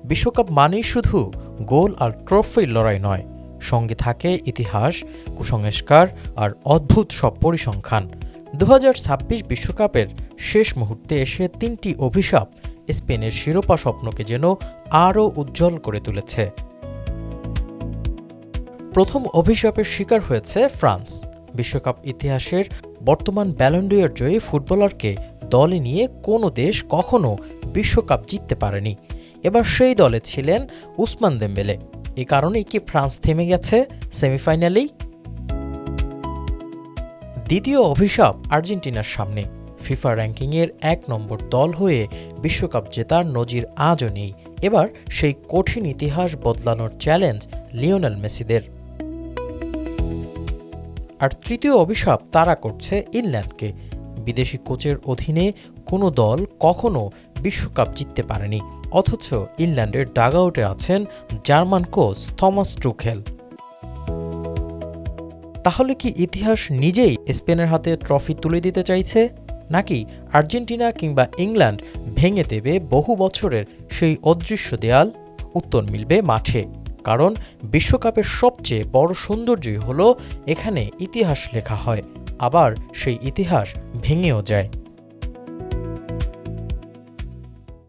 বিশ্বকাপ মানেই শুধু গোল আর ট্রফির লড়াই নয়, সঙ্গে থাকে ইতিহাস, কুসংস্কার আর অদ্ভুত সব পরিসংখ্যান। 2026 বিশ্বকাপের শেষ মুহূর্তে এসে 3টি অভিশাপ স্পেনের শিরোপা স্বপ্নকে যেন আরও উজ্জ্বল করে তুলেছে। প্রথম অভিশাপের শিকার হয়েছে ফ্রান্স। বিশ্বকাপ ইতিহাসের বর্তমান ব্যালন ড'র জয়ী ফুটবলারকে দলে নিয়ে কোনো দেশ কখনো বিশ্বকাপ জিততে পারেনি। এবার সেই দলে ছিলেন উসমান দেমবেলে। এ কারণেই কি ফ্রান্স থেমে গেছে সেমিফাইনালেই? দ্বিতীয় অভিশাপ আর্জেন্টিনার সামনে। ফিফা র্যাঙ্কিংয়ের 1 নম্বর দল হয়ে বিশ্বকাপ জেতার নজির আজও নেই। এবার সেই কঠিন ইতিহাস বদলানোর চ্যালেঞ্জ লিওনেল মেসিদের। আর তৃতীয় অভিশাপ তাড়া করছে ইংল্যান্ডকে। বিদেশি কোচের অধীনে কোনো দল কখনো বিশ্বকাপ জিততে পারেনি, অথচ ইংল্যান্ডের ডাগআউটে আছেন জার্মান কোচ থমাস টুখেল। তাহলে কি ইতিহাস নিজেই স্পেনের হাতে ট্রফি তুলে দিতে চাইছে, নাকি আর্জেন্টিনা কিংবা ইংল্যান্ড ভেঙে দেবে বহু বছরের সেই অদৃশ্য দেয়াল? উত্তর মিলবে মাঠে, কারণ বিশ্বকাপের সবচেয়ে বড় সৌন্দর্যই হলো এখানে ইতিহাস লেখা হয়, আবার সেই ইতিহাস ভেঙেও যায়।